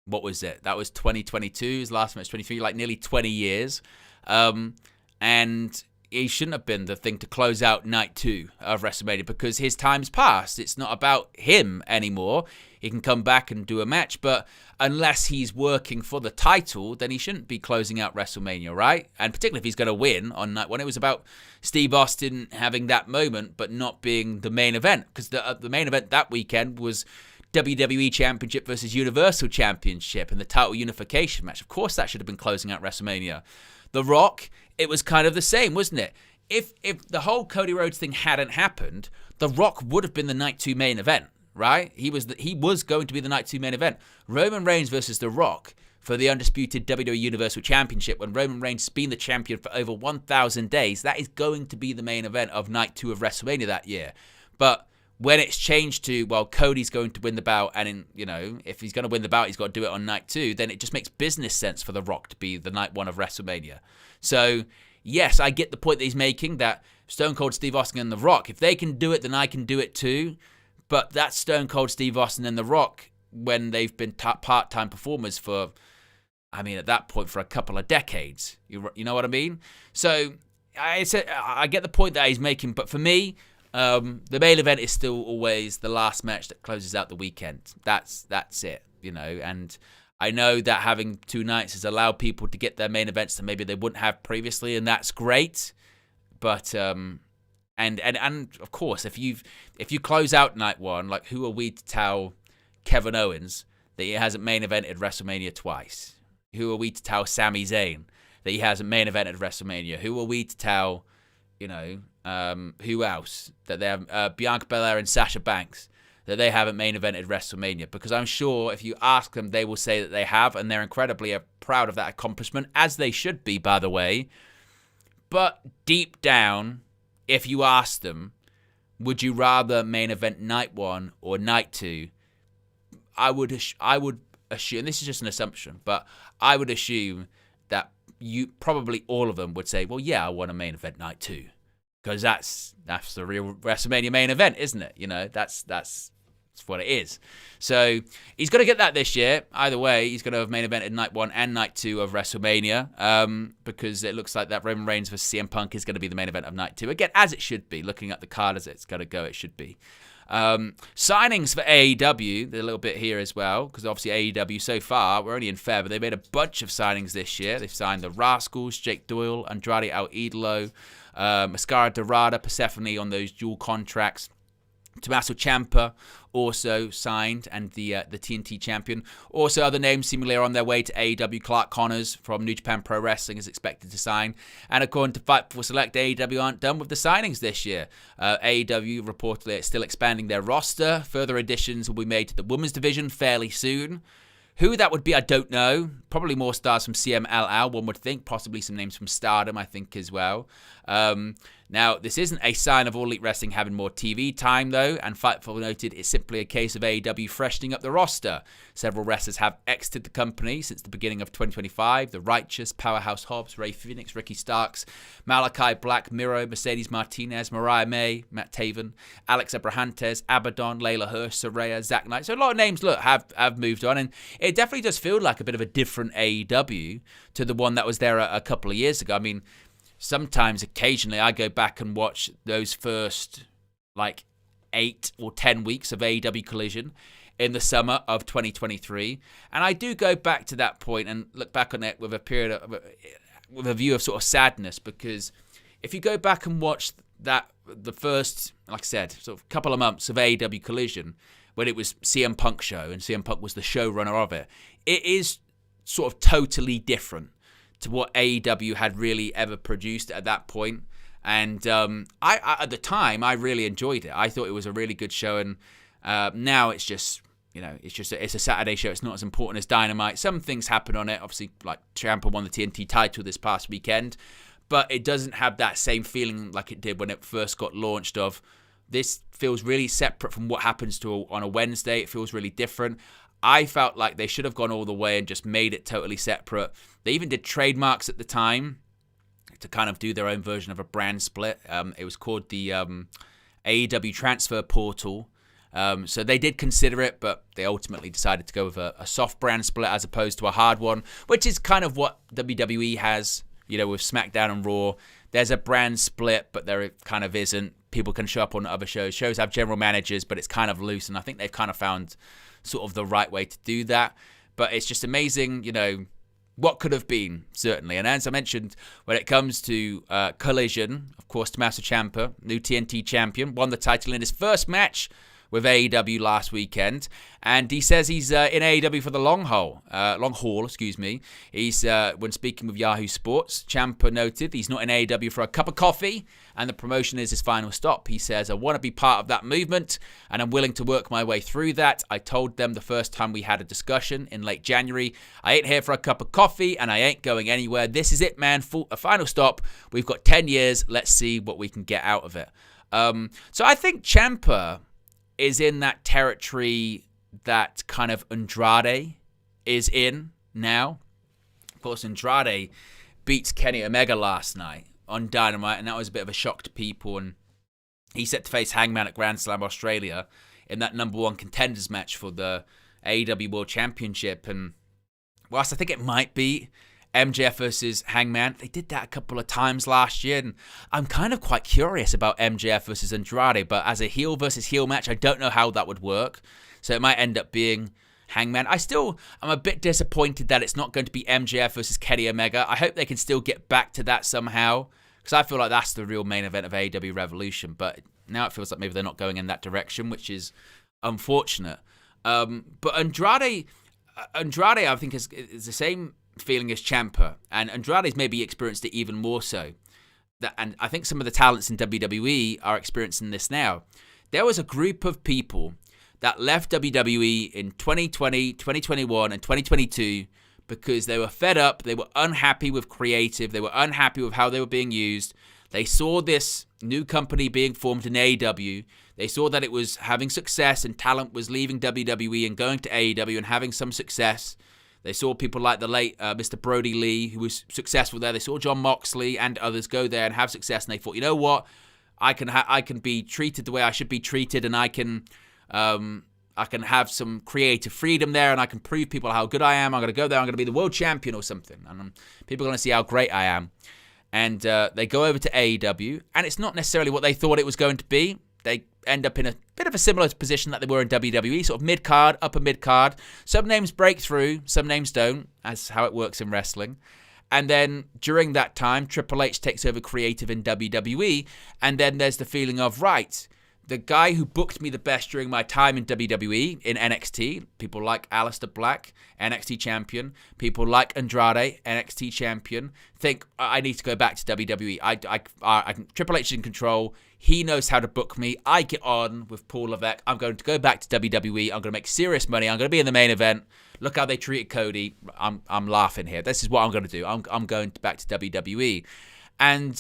what was it? That was 2022, his last match, 23, like nearly 20 years. And he shouldn't have been the thing to close out night 2 of WrestleMania because his time's passed. It's not about him anymore. He can come back and do a match, but unless he's working for the title, then he shouldn't be closing out WrestleMania, right? And particularly if he's going to win on night 1. It was about Steve Austin having that moment, but not being the main event, because the main event that weekend was WWE Championship versus Universal Championship and the title unification match. Of course, that should have been closing out WrestleMania. The Rock, it was kind of the same, wasn't it? If the whole Cody Rhodes thing hadn't happened, The Rock would have been the night 2 main event, right? He was going to be the night 2 main event. Roman Reigns versus The Rock for the undisputed WWE Universal Championship, when Roman Reigns has been the champion for over 1,000 days. That is going to be the main event of night 2 of WrestleMania that year. But when it's changed to, well, Cody's going to win the bout, and if he's going to win the bout, he's got to do it on night 2, then it just makes business sense for The Rock to be the night 1 of WrestleMania. So, yes, I get the point that he's making, that Stone Cold Steve Austin and The Rock, if they can do it, then I can do it too. But that's Stone Cold Steve Austin and The Rock when they've been part-time performers for, at that point, for a couple of decades. You know what I mean? So, I get the point that he's making, but for me, the main event is still always the last match that closes out the weekend. That's it, and I know that having 2 nights has allowed people to get their main events that maybe they wouldn't have previously, and that's great. But and of course, if you close out night 1, like, who are we to tell Kevin Owens that he hasn't main evented WrestleMania twice? Who are we to tell Sami Zayn that he hasn't main evented WrestleMania? Who are we to tell, who else that they have Bianca Belair and Sasha Banks that they haven't main evented WrestleMania? Because I'm sure if you ask them, they will say that they have, and they're incredibly proud of that accomplishment, as they should be, by the way. But deep down, if you ask them, would you rather main event night 1 or night 2? I would assume, this is just an assumption, but I would assume that probably all of them would say, well, yeah, I want a main event night 2. Because that's the real WrestleMania main event, isn't it? That's what it is. So he's going to get that this year. Either way, he's going to have main evented night 1 and night 2 of WrestleMania, because it looks like that Roman Reigns vs. CM Punk is going to be the main event of night 2. Again, as it should be. Looking at the card as it's going to go, it should be. Signings for AEW, there's a little bit here as well, because obviously AEW so far, we're only in Feb, but they made a bunch of signings this year. They've signed the Rascals, Jake Doyle, Andrade El Idolo, Mascara Dorada, Persephone on those dual contracts. Tommaso Ciampa also signed, and the TNT champion. Also, other names seemingly are on their way to AEW. Clark Connors from New Japan Pro Wrestling is expected to sign. And according to Fightful Select, AEW aren't done with the signings this year. AEW reportedly is still expanding their roster. Further additions will be made to the women's division fairly soon. Who that would be, I don't know. Probably more stars from CMLL, one would think. Possibly some names from Stardom, I think, as well. Now, this isn't a sign of All Elite Wrestling having more TV time, though, and Fightful noted it's simply a case of AEW freshening up the roster. Several wrestlers have exited the company since the beginning of 2025. The Righteous, Powerhouse Hobbs, Ray Phoenix, Ricky Starks, Malachi Black, Miro, Mercedes Martinez, Mariah May, Matt Taven, Alex Abrahantes, Abaddon, Layla Hirsch, Soraya, Zack Knight. So a lot of names, have moved on, and it definitely does feel like a bit of a different AEW to the one that was there a couple of years ago. I mean, occasionally, I go back and watch those first, 8 or 10 weeks of AEW Collision in the summer of 2023. And I do go back to that point and look back on it with with a view of sort of sadness, because if you go back and watch the first, like I said, sort of couple of months of AEW Collision, when it was CM Punk show and CM Punk was the showrunner of it, it is sort of totally different to what AEW had really ever produced at that point. And I at the time, I really enjoyed it. I thought it was a really good show, and now it's just, it's a Saturday show. It's not as important as Dynamite. Some things happen on it. Obviously, like Ciampa won the TNT title this past weekend, but it doesn't have that same feeling like it did when it first got launched. Of this feels really separate from what happens on a Wednesday. It feels really different. I felt like they should have gone all the way and just made it totally separate. They even did trademarks at the time to kind of do their own version of a brand split. It was called the AEW Transfer Portal. So they did consider it, but they ultimately decided to go with a soft brand split as opposed to a hard one, which is kind of what WWE has, with SmackDown and Raw. There's a brand split, but there kind of isn't. People can show up on other shows. Shows have general managers, but it's kind of loose, and I think they've kind of found sort of the right way to do that. But it's just amazing, what could have been, certainly. And as I mentioned, when it comes to Collision, of course, Tommaso Ciampa, new TNT champion, won the title in his first match with AEW last weekend, and he says he's in AEW for the long haul. He's when speaking with Yahoo Sports, Ciampa noted he's not in AEW for a cup of coffee, and the promotion is his final stop. He says, "I want to be part of that movement, and I'm willing to work my way through that. I told them the first time we had a discussion in late January, I ain't here for a cup of coffee, and I ain't going anywhere. This is it, man. A final stop. We've got 10 years. Let's see what we can get out of it." So I think Ciampa is in that territory that kind of Andrade is in now. Of course, Andrade beats Kenny Omega last night on Dynamite, and that was a bit of a shock to people. And he's set to face Hangman at Grand Slam Australia in that number one contenders match for the AEW World Championship. And whilst I think it might be MJF versus Hangman, they did that a couple of times last year, and I'm kind of quite curious about MJF versus Andrade, but as a heel versus heel match, I don't know how that would work, so it might end up being Hangman. I'm a bit disappointed that it's not going to be MJF versus Kenny Omega. I hope they can still get back to that somehow, because I feel like that's the real main event of AEW Revolution, but now it feels like maybe they're not going in that direction, which is unfortunate. But Andrade, I think, is the same feeling as Ciampa, and Andrade's maybe experienced it even more so. And I think some of the talents in WWE are experiencing this now. There was a group of people that left WWE in 2020, 2021, and 2022 because they were fed up, they were unhappy with creative, they were unhappy with how they were being used. They saw this new company being formed in AEW. They saw that it was having success and talent was leaving WWE and going to AEW and having some success. They saw people like the late Mr. Brody Lee, who was successful there. They saw John Moxley and others go there and have success, and they thought, you know what, I can be treated the way I should be treated, and I can have some creative freedom there, and I can prove people how good I am. I'm going to go there. I'm going to be the world champion or something, and people are going to see how great I am. And they go over to AEW, and it's not necessarily what they thought it was going to be. They end up in a bit of a similar position that they were in WWE, sort of mid-card, upper mid-card. Some names break through, some names don't, as how it works in wrestling. And then during that time, Triple H takes over creative in WWE, and then there's the feeling of, right, the guy who booked me the best during my time in WWE, in NXT, people like Aleister Black, NXT champion, people like Andrade, NXT champion, think, I need to go back to WWE. Triple H is in control. He knows how to book me. I get on with Paul Levesque. I'm going to go back to WWE. I'm going to make serious money. I'm going to be in the main event. Look how they treated Cody. I'm laughing here. This is what I'm going to do. I'm going back to WWE. And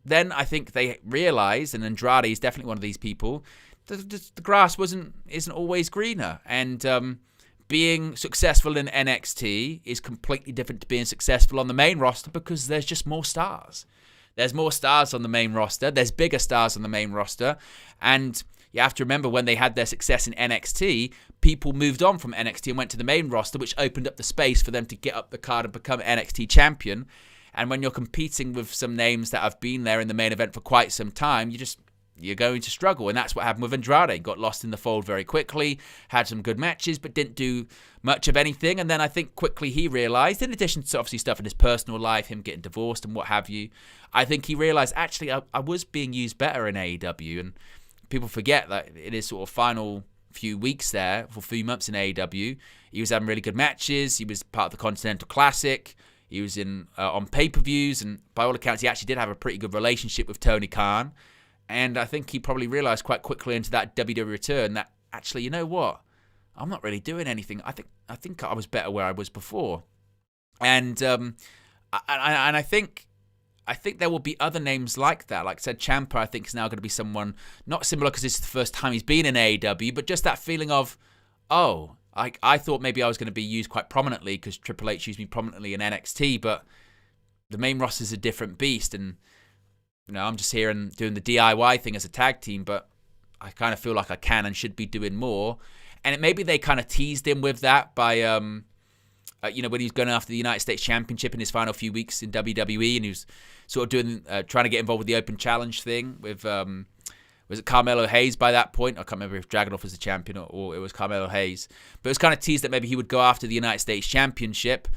then I think they realized, and Andrade is definitely one of these people, the grass isn't always greener. And being successful in NXT is completely different to being successful on the main roster because there's just more stars. There's more stars on the main roster. There's bigger stars on the main roster. And you have to remember when they had their success in NXT, people moved on from NXT and went to the main roster, which opened up the space for them to get up the card and become NXT champion. And when you're competing with some names that have been there in the main event for quite some time, you're going to struggle. And that's what happened with Andrade. Got lost in the fold very quickly, had some good matches, but didn't do much of anything. And then I think quickly he realized, in addition to obviously stuff in his personal life, him getting divorced and what have you, I think he realized, actually, I was being used better in AEW. And people forget that in his sort of final few weeks there, for a few months in AEW, he was having really good matches. He was part of the Continental Classic. He was in on pay-per-views, and by all accounts, he actually did have a pretty good relationship with Tony Khan. And I think he probably realized quite quickly into that WWE return that, actually, you know what? I'm not really doing anything. I think I was better where I was before. And I think there will be other names like that. Like I said, Ciampa, I think, is now going to be someone not similar because this is the first time he's been in AEW, but just that feeling of, oh, I thought maybe I was going to be used quite prominently because Triple H used me prominently in NXT, but the main roster is a different beast, and I'm just here and doing the DIY thing as a tag team, but I kind of feel like I can and should be doing more. And maybe they kind of teased him with that by, when he was going after the United States Championship in his final few weeks in WWE, and he was sort of doing, trying to get involved with the Open Challenge thing with, was it Carmelo Hayes by that point? I can't remember if Dragunov was the champion or it was Carmelo Hayes. But it was kind of teased that maybe he would go after the United States Championship,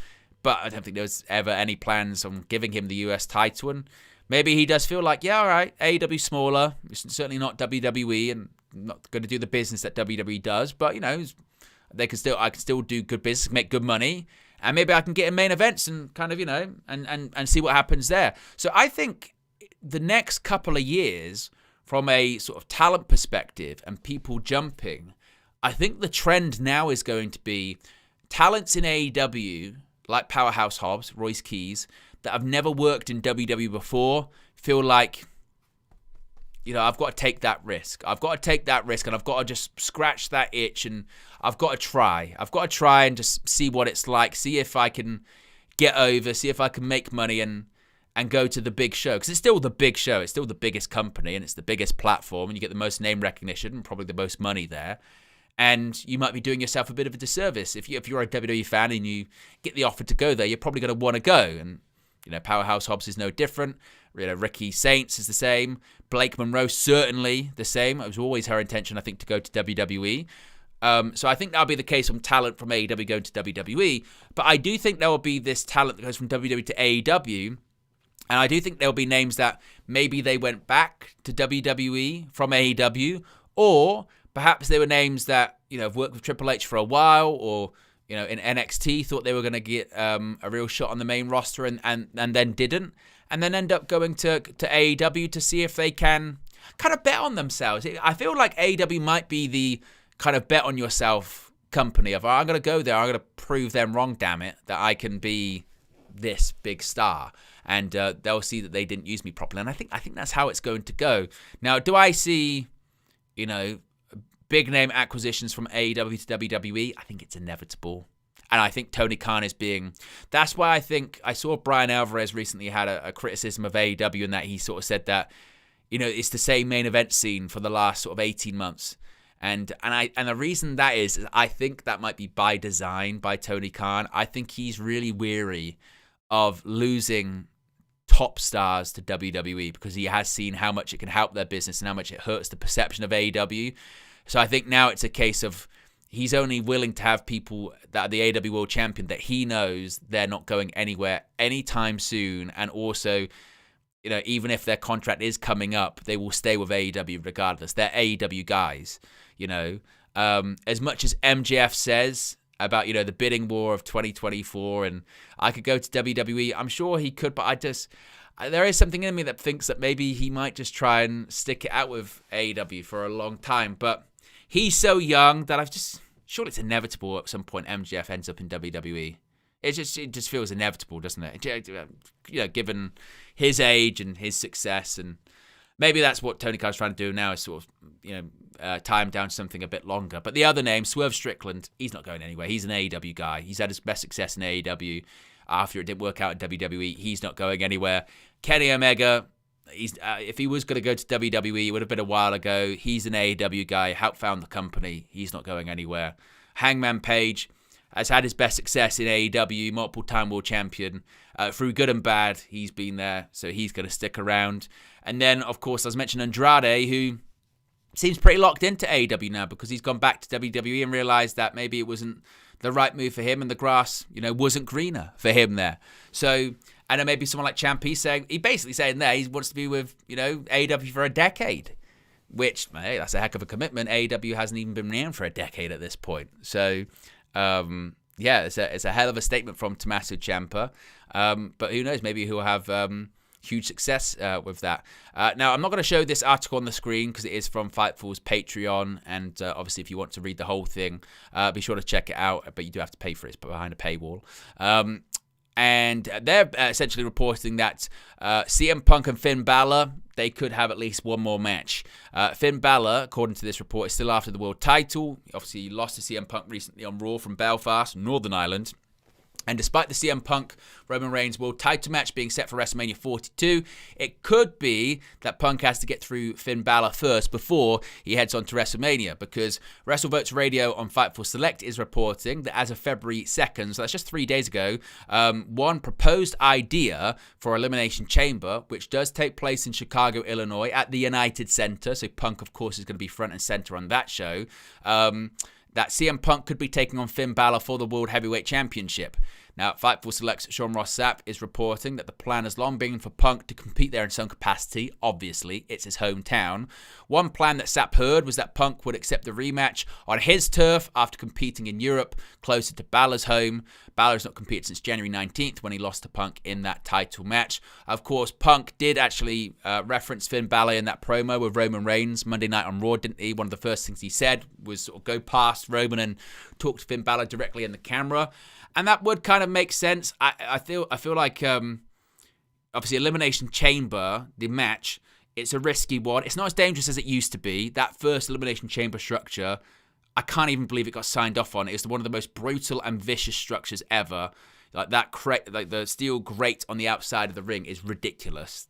but I don't think there was ever any plans on giving him the US title. And maybe he does feel like, yeah, all right, AEW smaller. It's certainly not WWE and not going to do the business that WWE does. But, I can still do good business, make good money. And maybe I can get in main events and kind of, and see what happens there. So I think the next couple of years, from a sort of talent perspective and people jumping, I think the trend now is going to be talents in AEW, like Powerhouse Hobbs, Royce Keys, that have never worked in WWE before, feel like, I've got to take that risk. I've got to take that risk, and I've got to just scratch that itch, and I've got to try. I've got to try and just see what it's like, see if I can get over, see if I can make money and go to the big show. Because it's still the big show. It's still the biggest company, and it's the biggest platform, and you get the most name recognition and probably the most money there. And you might be doing yourself a bit of a disservice. If you're a WWE fan and you get the offer to go there, you're probably going to want to go. And, Powerhouse Hobbs is no different. Ricky Saints is the same. Blake Monroe certainly the same. It was always her intention, I think, to go to WWE. So I think that'll be the case from talent from AEW going to WWE. But I do think there will be this talent that goes from WWE to AEW. And I do think there'll be names that maybe they went back to WWE from AEW, or perhaps they were names that, have worked with Triple H for a while, or, in NXT thought they were going to get a real shot on the main roster and then didn't, and then end up going to AEW to see if they can kind of bet on themselves. I feel like AEW might be the kind of bet on yourself company of, I'm going to go there, I'm going to prove them wrong, damn it, that I can be this big star. And they'll see that they didn't use me properly. And I think that's how it's going to go. Now, do I see, big name acquisitions from AEW to WWE? I think it's inevitable. And I think Tony Khan is that's why I think I saw Brian Alvarez recently had a criticism of AEW, in that he sort of said that, it's the same main event scene for the last sort of 18 months. And the reason that is I think that might be by design by Tony Khan. I think he's really weary of losing top stars to WWE, because he has seen how much it can help their business and how much it hurts the perception of AEW. So I think now it's a case of he's only willing to have people that are the AEW World Champion that he knows they're not going anywhere anytime soon. And also, even if their contract is coming up, they will stay with AEW regardless. They're AEW guys, As much as MJF says about, the bidding war of 2024 and I could go to WWE, I'm sure he could, but there is something in me that thinks that maybe he might just try and stick it out with AEW for a long time. But he's so young that surely it's inevitable at some point MJF ends up in WWE. It just feels inevitable, doesn't it? Given his age and his success, and maybe that's what Tony Khan's trying to do now, is sort of, tie him down to something a bit longer. But the other name, Swerve Strickland, he's not going anywhere. He's an AEW guy. He's had his best success in AEW. After it didn't work out in WWE, he's not going anywhere. Kenny Omega, if he was going to go to WWE, it would have been a while ago. He's an AEW guy, helped found the company. He's not going anywhere. Hangman Page has had his best success in AEW, multiple-time world champion. Through good and bad, he's been there, so he's going to stick around. And then, of course, as mentioned, Andrade, who seems pretty locked into AEW now, because he's gone back to WWE and realized that maybe it wasn't the right move for him, and the grass, wasn't greener for him there. So, and then maybe someone like Ciampa basically saying there he wants to be with, AEW for a decade, which, hey, that's a heck of a commitment. AEW hasn't even been around for a decade at this point. So, it's a hell of a statement from Tommaso Ciampa. But who knows? Maybe he'll have huge success with that. Now, I'm not going to show this article on the screen because it is from Fightful's Patreon, and obviously if you want to read the whole thing, be sure to check it out, but you do have to pay for it. It's behind a paywall. And they're essentially reporting that CM Punk and Finn Balor, they could have at least one more match. Finn Balor, according to this report, is still after the world title. Obviously, he lost to CM Punk recently on Raw from Belfast, Northern Ireland. And despite the CM Punk Roman Reigns World Title match being set for WrestleMania 42, it could be that Punk has to get through Finn Balor first before he heads on to WrestleMania, because WrestleVotes Radio on Fightful Select is reporting that as of February 2nd, so that's just 3 days ago, one proposed idea for Elimination Chamber, which does take place in Chicago, Illinois, at the United Center. So Punk, of course, is going to be front and center on that show. That CM Punk could be taking on Finn Balor for the World Heavyweight Championship. Now, Fightful Select's Sean Ross Sapp is reporting that the plan has long been for Punk to compete there in some capacity. Obviously, it's his hometown. One plan that Sapp heard was that Punk would accept the rematch on his turf after competing in Europe, closer to Balor's home. Balor's not competed since January 19th when he lost to Punk in that title match. Of course, Punk did actually reference Finn Balor in that promo with Roman Reigns Monday Night on Raw, didn't he? One of the first things he said was sort of go past Roman and talk to Finn Balor directly in the camera. And that would kind of make sense. I feel like, obviously, Elimination Chamber, the match, it's a risky one. It's not as dangerous as it used to be. That first Elimination Chamber structure, I can't even believe it got signed off on. It's one of the most brutal and vicious structures ever. Like like the steel grate on the outside of the ring is ridiculous.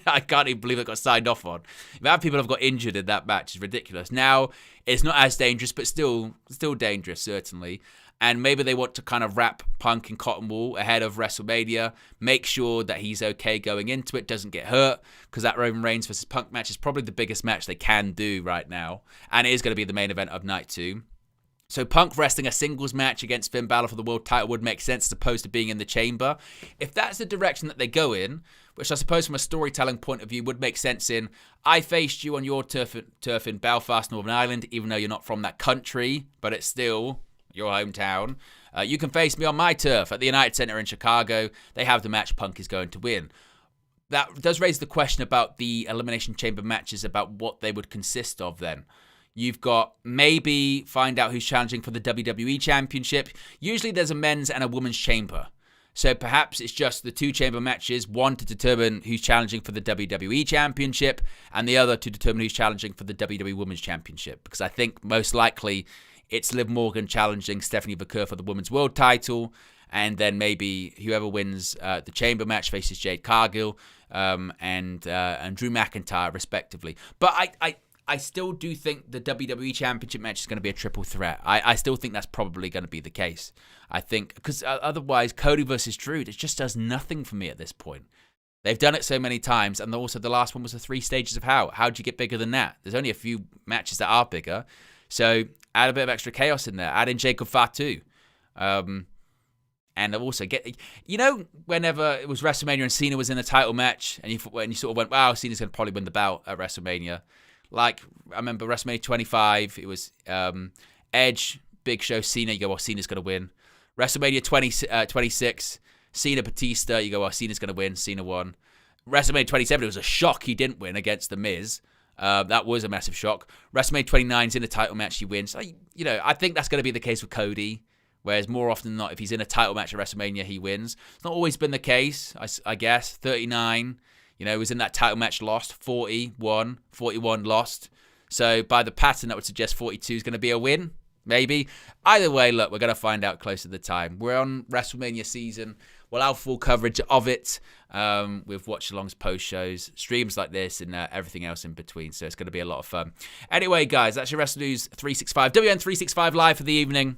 I can't even believe it got signed off on. The amount of people have got injured in that match is ridiculous. Now, it's not as dangerous, but still dangerous, certainly. And maybe they want to kind of wrap Punk in cotton wool ahead of WrestleMania, make sure that he's okay going into it, doesn't get hurt, because that Roman Reigns versus Punk match is probably the biggest match they can do right now, and it is going to be the main event of night 2. So Punk wrestling a singles match against Finn Balor for the world title would make sense as opposed to being in the chamber. If that's the direction that they go in, which I suppose from a storytelling point of view would make sense in, I faced you on your turf in Belfast, Northern Ireland, even though you're not from that country, but it's still your hometown. You can face me on my turf at the United Center in Chicago. They have the match. Punk is going to win. That does raise the question about the Elimination Chamber matches, about what they would consist of then. You've got maybe find out who's challenging for the WWE Championship. Usually there's a men's and a women's chamber. So perhaps it's just the 2 chamber matches, one to determine who's challenging for the WWE Championship and the other to determine who's challenging for the WWE Women's Championship. Because I think most likely it's Liv Morgan challenging Stephanie Vaquer for the Women's World title, and then maybe whoever wins the chamber match faces Jade Cargill and Drew McIntyre, respectively. But I still do think the WWE Championship match is going to be a triple threat. I still think that's probably going to be the case. I think, because otherwise Cody versus Drew, it just does nothing for me at this point. They've done it so many times, and also the last one was the 3 stages of How. How'd you get bigger than that? There's only a few matches that are bigger. So add a bit of extra chaos in there. Add in Jacob Fatu. And also get, whenever it was WrestleMania and Cena was in a title match, and you sort of went, wow, Cena's going to probably win the belt at WrestleMania. Like, I remember WrestleMania 25, it was Edge, Big Show, Cena. You go, well, Cena's going to win. WrestleMania 26, Cena, Batista. You go, well, Cena's going to win. Cena won. WrestleMania 27, it was a shock he didn't win against The Miz. That was a massive shock. WrestleMania 29's in a title match, he wins. I think that's going to be the case with Cody, whereas more often than not, if he's in a title match at WrestleMania, he wins. It's not always been the case, I guess. 39, was in that title match, lost. 40, won. 41, lost. So by the pattern, that would suggest 42 is going to be a win, maybe. Either way, look, we're going to find out closer to the time. We're on WrestleMania season. We'll have full coverage of it with watch-alongs, post-shows, streams like this, and everything else in between. So it's going to be a lot of fun. Anyway, guys, that's your Wrestle News 365. WN 365 live for the evening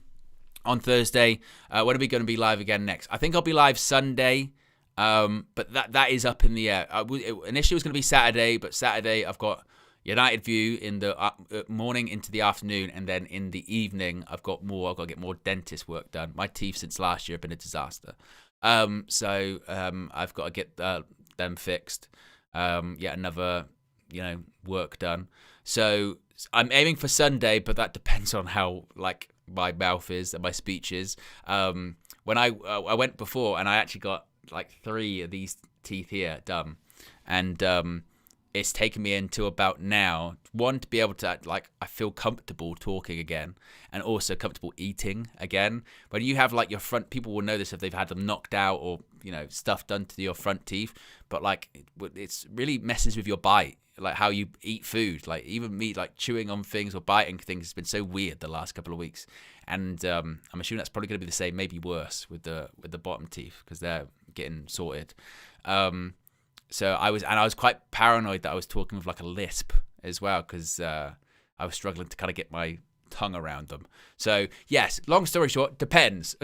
on Thursday. When are we going to be live again next? I think I'll be live Sunday, but that is up in the air. Initially, it was going to be Saturday, but Saturday I've got United View in the morning into the afternoon, and then in the evening I've got to get more dentist work done. My teeth since last year have been a disaster. So I've got to get them fixed. Yet another, work done. So I'm aiming for Sunday, but that depends on how my mouth is and my speech is. When I went before, and I actually got 3 of these teeth here done, and it's taken me until about now, one, to be able to, I feel comfortable talking again, and also comfortable eating again. When you have, your front, people will know this if they've had them knocked out or, stuff done to your front teeth, but, it's really messes with your bite, how you eat food. Even me, chewing on things or biting things has been so weird the last couple of weeks. And I'm assuming that's probably going to be the same, maybe worse with the bottom teeth because they're getting sorted. So I was quite paranoid that I was talking with like a lisp as well because I was struggling to kind of get my tongue around them. So yes, long story short, depends.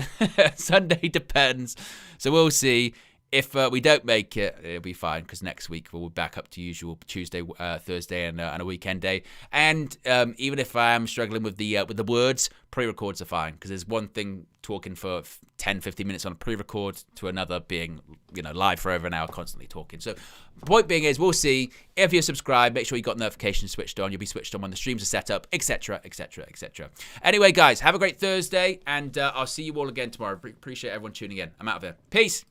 Sunday depends. So we'll see. If we don't make it, it'll be fine because next week we'll be back up to usual Tuesday, Thursday, and a weekend day. And even if I am struggling with the words, pre-records are fine because there's one thing talking for 10, 15 minutes on a pre-record to another being live for over an hour constantly talking. So point being is we'll see. If you're subscribed, make sure you got notifications switched on. You'll be switched on when the streams are set up, etc., etc., etc. Anyway, guys, have a great Thursday, and I'll see you all again tomorrow. Appreciate everyone tuning in. I'm out of here. Peace.